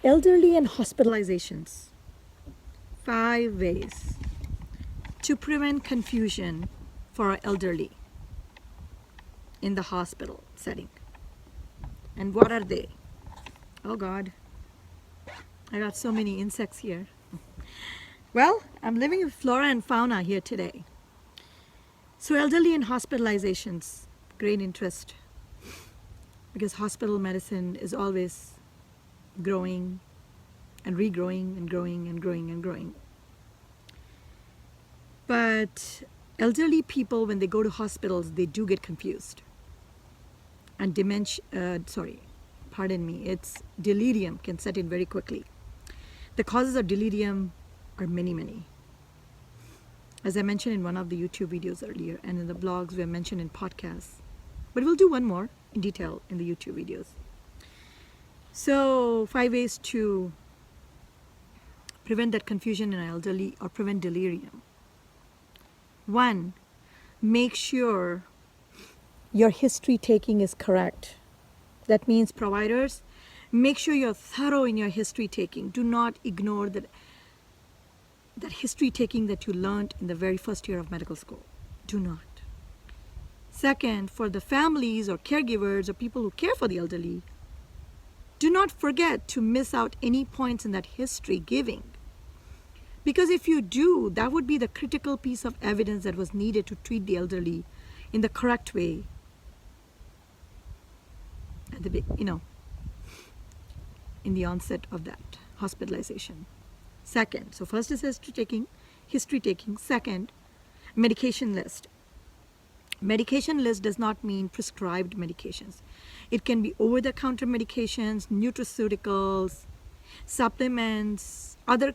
Elderly and hospitalizations. 5 ways to prevent confusion for our elderly in the hospital setting. And what are they? Oh God, I got so many insects here. Well, I'm living with flora and fauna here today. So elderly and hospitalizations, great interest, because hospital medicine is always growing and regrowing and growing and growing and growing. But elderly people, when they go to hospitals, they do get confused. And it's delirium can set in very quickly. The causes of delirium are many, many. As I mentioned in one of the YouTube videos earlier, and in the blogs we have mentioned in podcasts. But we'll do one more in detail in the YouTube videos. So 5 ways to prevent that confusion in an elderly or prevent delirium. 1, make sure your history taking is correct. That means providers, make sure you're thorough in your history taking. Do not ignore that history taking that you learned in the very first year of medical school. Do not. 2nd, for the families or caregivers or people who care for the elderly, do not forget to miss out any points in that history giving. Because if you do, that would be the critical piece of evidence that was needed to treat the elderly in the correct way at the in the onset of that hospitalization. 2nd, so first is history taking. 2nd, medication list. Medication list does not mean prescribed medications. It can be over-the-counter medications, nutraceuticals, supplements, other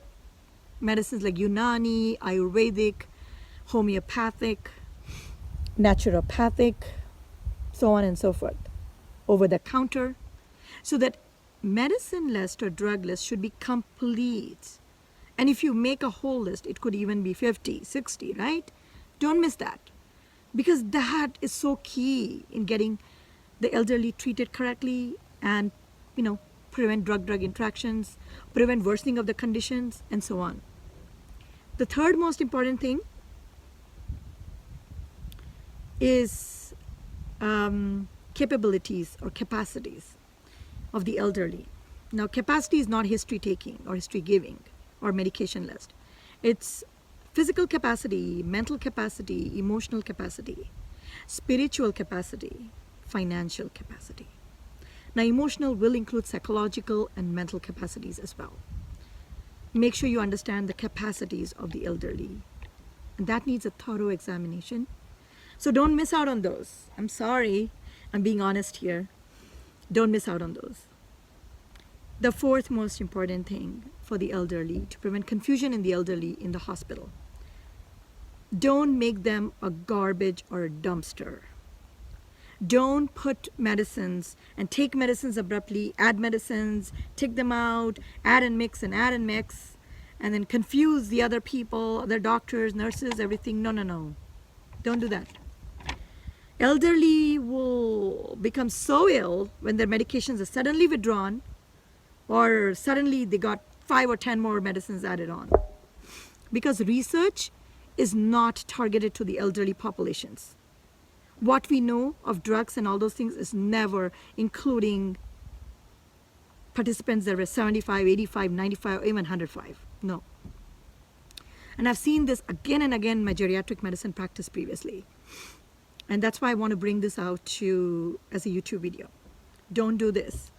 medicines like Unani, Ayurvedic, homeopathic, naturopathic, so on and so forth, over the counter. So that medicine list or drug list should be complete. And if you make a whole list, it could even be 50, 60, right? Don't miss that. Because that is so key in getting the elderly treated correctly and, prevent drug-drug interactions, prevent worsening of the conditions, and so on. The 3rd most important thing is capabilities or capacities of the elderly. Now, capacity is not history taking or history giving or medication list. It's physical capacity, mental capacity, emotional capacity, spiritual capacity, financial capacity. Now, emotional will include psychological and mental capacities as well. Make sure you understand the capacities of the elderly. And that needs a thorough examination. So don't miss out on those. I'm sorry, I'm being honest here. Don't miss out on those. The 4th most important thing for the elderly, to prevent confusion in the elderly in the hospital. Don't make them a garbage or a dumpster. Don't put medicines and take medicines abruptly, add medicines, take them out, add and mix, and then confuse the other people, other doctors, nurses, everything. No. Don't do that. Elderly will become so ill when their medications are suddenly withdrawn or suddenly they got 5 or 10 more medicines added on. Because research is not targeted to the elderly populations. What we know of drugs and all those things is never including participants that were 75, 85, 95, or even 105. No. And I've seen this again and again in my geriatric medicine practice previously. And that's why I want to bring this out as a YouTube video. Don't do this.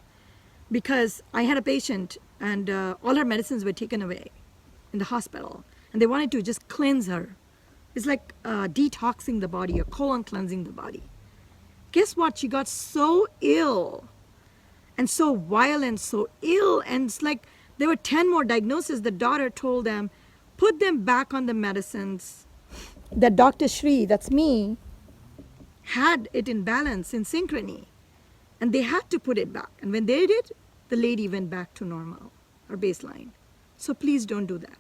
Because I had a patient and all her medicines were taken away in the hospital. And they wanted to just cleanse her. It's like detoxing the body or colon cleansing the body. Guess what? She got so ill and so violent, so ill. And it's like there were 10 more diagnoses. The daughter told them, put them back on the medicines that Dr. Shri, that's me, had it in balance, in synchrony. And they had to put it back. And when they did, the lady went back to normal or baseline. So please don't do that.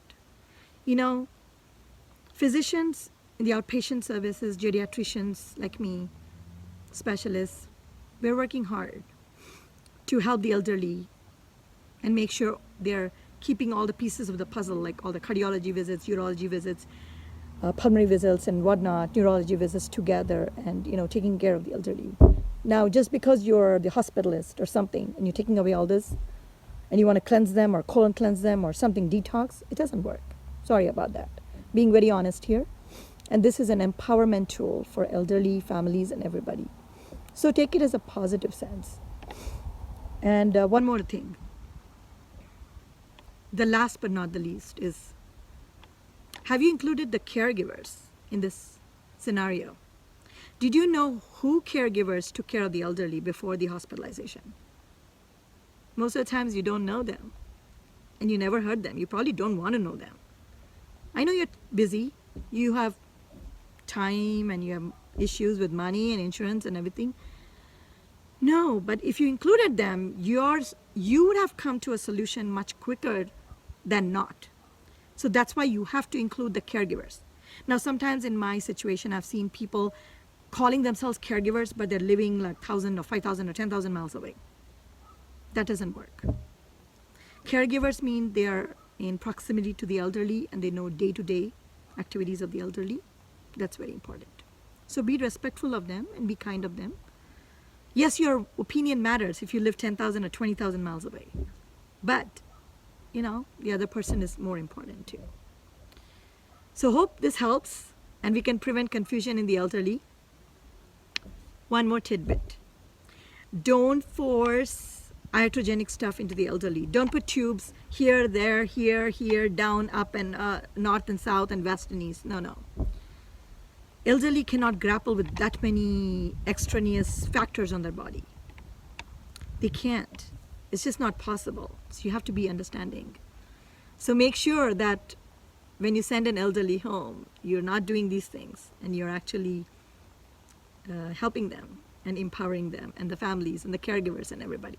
Physicians in the outpatient services, geriatricians like me, specialists, we're working hard to help the elderly and make sure they're keeping all the pieces of the puzzle, like all the cardiology visits, urology visits, pulmonary visits and whatnot, neurology visits together, and taking care of the elderly. Now, just because you're the hospitalist or something and you're taking away all this and you want to cleanse them or colon cleanse them or something detox, it doesn't work. Sorry about that. Being very honest here. And this is an empowerment tool for elderly families and everybody. So take it as a positive sense. And one more thing. The last but not the least is, have you included the caregivers in this scenario? Did you know who caregivers took care of the elderly before the hospitalization? Most of the times you don't know them and you never heard them. You probably don't want to know them. I know you're busy, you have time and you have issues with money and insurance and everything. No, but if you included them, you would have come to a solution much quicker than not. So that's why you have to include the caregivers. Now, sometimes in my situation, I've seen people calling themselves caregivers, but they're living like 1,000 or 5,000 or 10,000 miles away. That doesn't work. Caregivers mean they are in proximity to the elderly and they know day-to-day activities of the elderly. That's very important. So be respectful of them and be kind of them. Yes, your opinion matters if you live 10,000 or 20,000 miles away. But, the other person is more important too. So hope this helps and we can prevent confusion in the elderly. One more tidbit. Don't force iatrogenic stuff into the elderly. Don't put tubes here, there, here, down, up, and north and south and west and east. No. Elderly cannot grapple with that many extraneous factors on their body. They can't. It's just not possible. So you have to be understanding. So make sure that when you send an elderly home, you're not doing these things and you're actually helping them and empowering them and the families and the caregivers and everybody.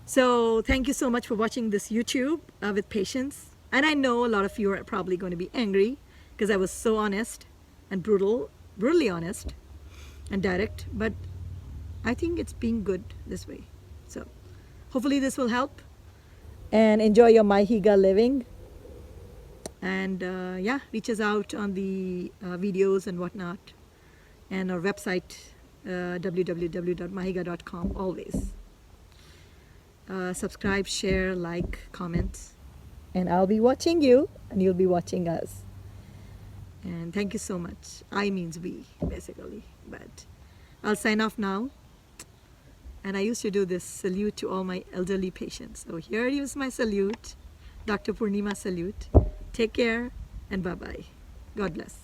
So thank you so much for watching this YouTube with patience. And I know a lot of you are probably going to be angry because I was so honest and brutally honest and direct, but I think it's being good this way. So hopefully this will help, and enjoy your Mihygge living. And reach us out on the videos and whatnot, and our website www.mihygge.com always. Subscribe, share, like, comment, and I'll be watching you and you'll be watching us. And thank you so much. I means we, basically. But I'll sign off now. And I used to do this salute to all my elderly patients. So here is my salute, Dr. Purnima salute. Take care and bye-bye. God bless.